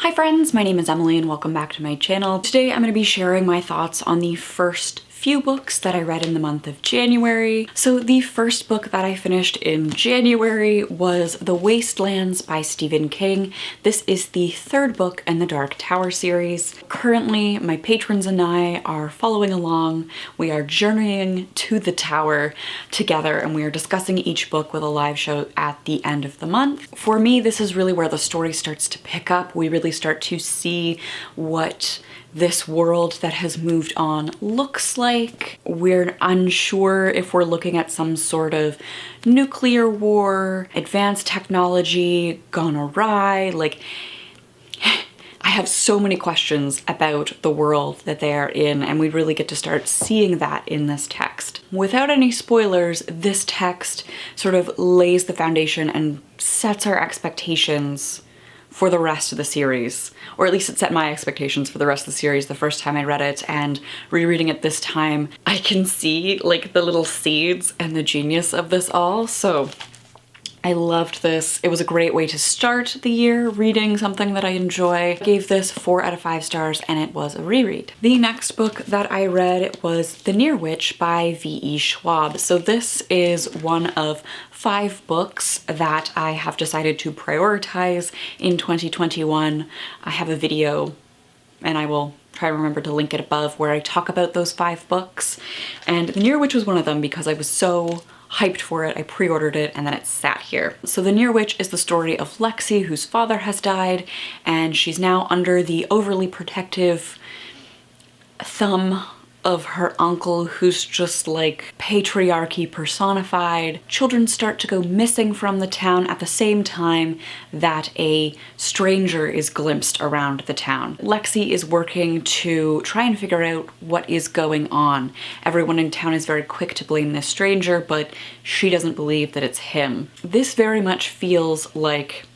Hi friends, my name is Emily and welcome back to my channel. Today I'm going to be sharing my thoughts on the first few books that I read in the month of January. So the first book that I finished in January was The Wastelands by Stephen King. This is the third book in the Dark Tower series. Currently, my patrons and I are following along. We are journeying to the tower together and we are discussing each book with a live show at the end of the month. For me, this is really where the story starts to pick up. We really start to see what this world that has moved on looks like. We're unsure if we're looking at some sort of nuclear war, advanced technology gone awry. Like, I have so many questions about the world that they are in, and we really get to start seeing that in this text. Without any spoilers, this text sort of lays the foundation and sets our expectations for the rest of the series, or at least it set my expectations for the rest of the series the first time I read it, and rereading it this time, I can see like the little seeds and the genius of this all. So I loved this. It was a great way to start the year reading something that I enjoy. I gave this 4 out of 5 stars and it was a reread. The next book that I read was The Near Witch by V.E. Schwab. So this is one of 5 books that I have decided to prioritize in 2021. I have a video and I will try to remember to link it above where I talk about those 5 books. And The Near Witch was one of them because I was so hyped for it. I pre-ordered it and then it sat here. So The Near Witch is the story of Lexi, whose father has died, and she's now under the overly protective thumb of her uncle, who's just like patriarchy personified. Children start to go missing from the town at the same time that a stranger is glimpsed around the town. Lexi is working to try and figure out what is going on. Everyone in town is very quick to blame this stranger, but she doesn't believe that it's him. This very much feels like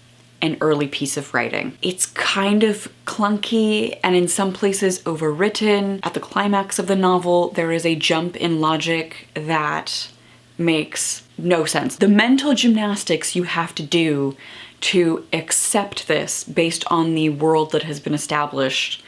an early piece of writing. It's kind of clunky and in some places overwritten. At the climax of the novel, there is a jump in logic that makes no sense. The mental gymnastics you have to do to accept this based on the world that has been established,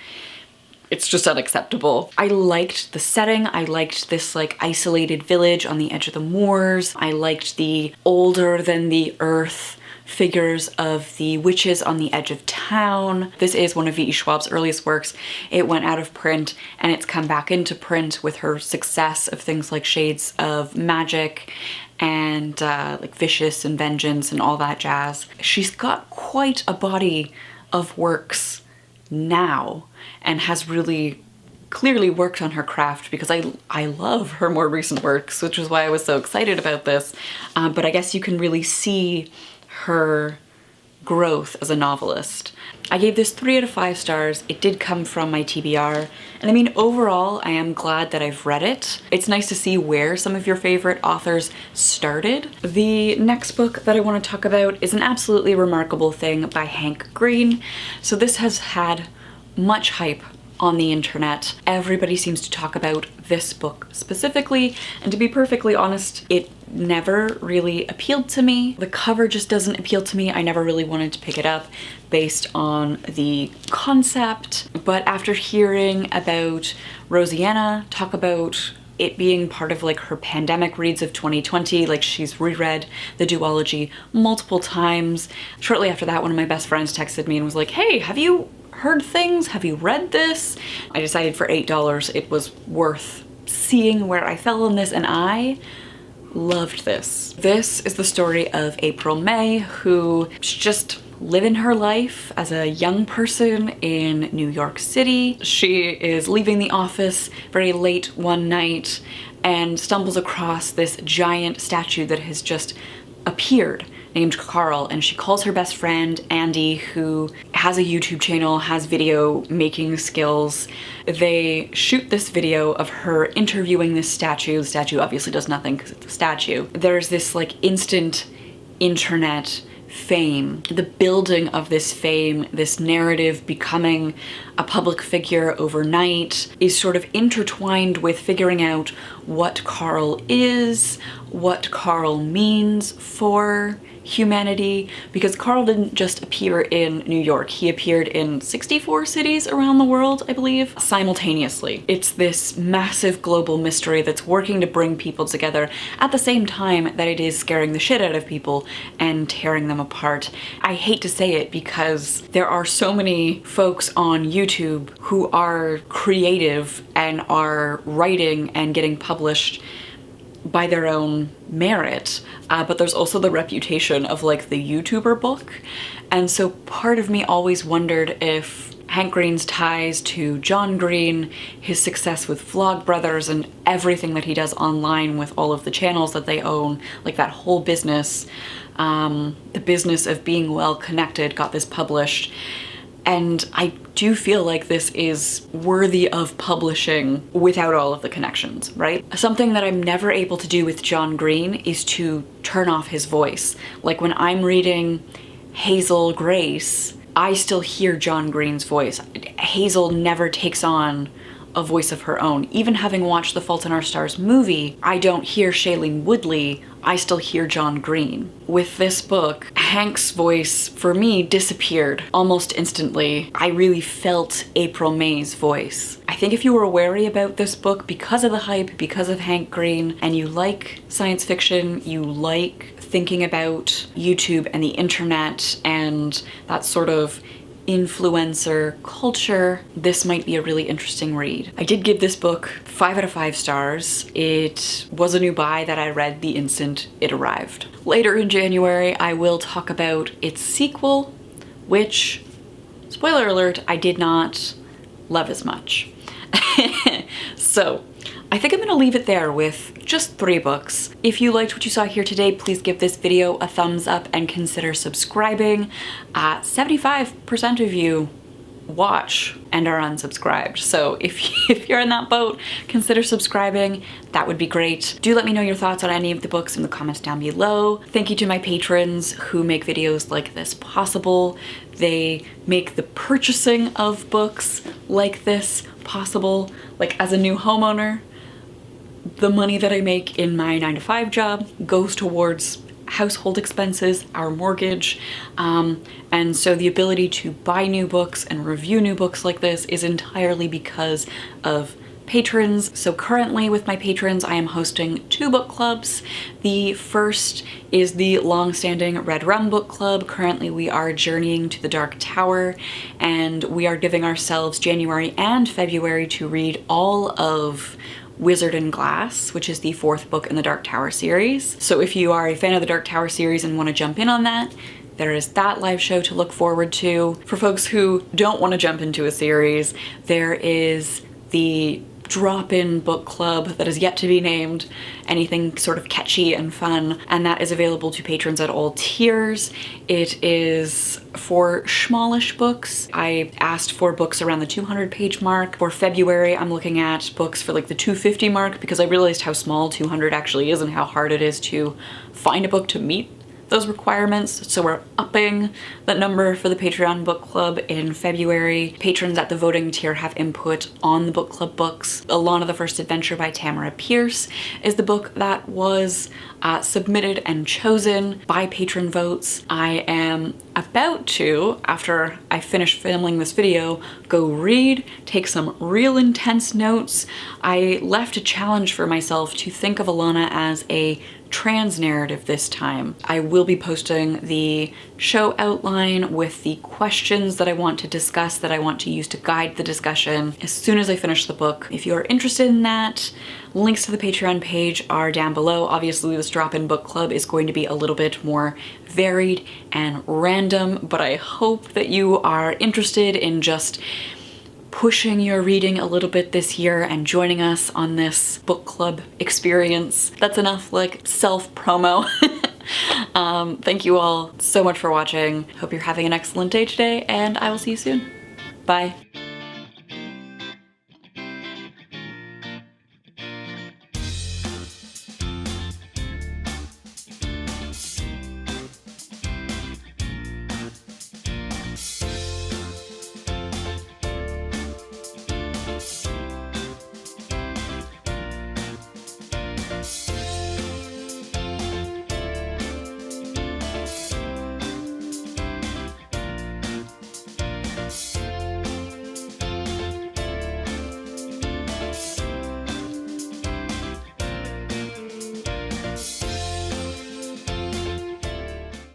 it's just unacceptable. I liked the setting. I liked this like isolated village on the edge of the moors. I liked the older than the earth figures of the witches on the edge of town. This is one of V.E. Schwab's earliest works. It went out of print and it's come back into print with her success of things like Shades of Magic and like Vicious and Vengeance and all that jazz. She's got quite a body of works now and has really clearly worked on her craft, because I love her more recent works, which is why I was so excited about this. But I guess you can really see her growth as a novelist. I gave this 3 out of 5 stars. It did come from my TBR. And I mean, overall, I am glad that I've read it. It's nice to see where some of your favorite authors started. The next book that I want to talk about is An Absolutely Remarkable Thing by Hank Green. So this has had much hype on the internet. Everybody seems to talk about this book specifically, and to be perfectly honest, it never really appealed to me. The cover just doesn't appeal to me. I never really wanted to pick it up based on the concept, but after hearing about Rosianna talk about it being part of like her pandemic reads of 2020, like she's reread the duology multiple times. Shortly after that, one of my best friends texted me and was like, hey, have you heard things? Have you read this? I decided for $8 it was worth seeing where I fell on this, and I loved this. This is the story of April May, who's just living her life as a young person in New York City. She is leaving the office very late one night and stumbles across this giant statue that has just appeared named Carl, and she calls her best friend Andy, who has a YouTube channel, has video making skills. They shoot this video of her interviewing this statue. The statue obviously does nothing because it's a statue. There's this like instant internet fame, the building of this fame, this narrative becoming a public figure overnight is sort of intertwined with figuring out what Carl is, what Carl means for humanity, because Carl didn't just appear in New York, he appeared in 64 cities around the world, I believe, simultaneously. It's this massive global mystery that's working to bring people together at the same time that it is scaring the shit out of people and tearing them apart. I hate to say it because there are so many folks on YouTube who are creative and are writing and getting published by their own merit, but there's also the reputation of like the YouTuber book. And so part of me always wondered if Hank Green's ties to John Green, his success with Vlogbrothers and everything that he does online with all of the channels that they own, like that whole business, the business of being well connected, got this published. And I do feel like this is worthy of publishing without all of the connections, right? Something that I'm never able to do with John Green is to turn off his voice. Like when I'm reading Hazel Grace, I still hear John Green's voice. Hazel never takes on a voice of her own. Even having watched the Fault in Our Stars movie, I don't hear Shailene Woodley, I still hear John Green. With this book, Hank's voice, for me, disappeared almost instantly. I really felt April May's voice. I think if you were wary about this book because of the hype, because of Hank Green, and you like science fiction, you like thinking about YouTube and the internet and that sort of influencer culture, this might be a really interesting read. I did give this book 5 out of 5 stars. It was a new buy that I read the instant it arrived. Later in January, I will talk about its sequel, which, spoiler alert, I did not love as much. So I think I'm gonna leave it there with just 3 books. If you liked what you saw here today, please give this video a thumbs up and consider subscribing. 75% of you watch and are unsubscribed. So if you're in that boat, consider subscribing. That would be great. Do let me know your thoughts on any of the books in the comments down below. Thank you to my patrons who make videos like this possible. They make the purchasing of books like this possible. Like, as a new homeowner, the money that I make in my 9-to-5 job goes towards household expenses, our mortgage, and so the ability to buy new books and review new books like this is entirely because of patrons. So currently with my patrons, I am hosting 2 book clubs. The first is the long-standing Red Rum book club. Currently we are journeying to the Dark Tower, and we are giving ourselves January and February to read all of Wizard and Glass, which is the 4th book in the Dark Tower series. So if you are a fan of the Dark Tower series and want to jump in on that, there is that live show to look forward to. For folks who don't want to jump into a series, there is the drop-in book club that is yet to be named, anything sort of catchy and fun, and that is available to patrons at all tiers. It is for smallish books. I asked for books around the 200-page mark. For February, I'm looking at books for like the 250 mark because I realized how small 200 actually is and how hard it is to find a book to meet those requirements. So we're upping that number for the Patreon book club in February. Patrons at the voting tier have input on the book club books. Alana the First Adventure by Tamara Pierce is the book that was submitted and chosen by patron votes. I am about to, after I finish filming this video, go read, take some real intense notes. I left a challenge for myself to think of Alana as a trans narrative this time. I will be posting the show outline with the questions that I want to discuss, that I want to use to guide the discussion as soon as I finish the book. If you're interested in that, links to the Patreon page are down below. Obviously, this drop-in book club is going to be a little bit more varied and random, but I hope that you are interested in just pushing your reading a little bit this year and joining us on this book club experience. That's enough like self-promo. Thank you all so much for watching. Hope you're having an excellent day today, and I will see you soon. Bye.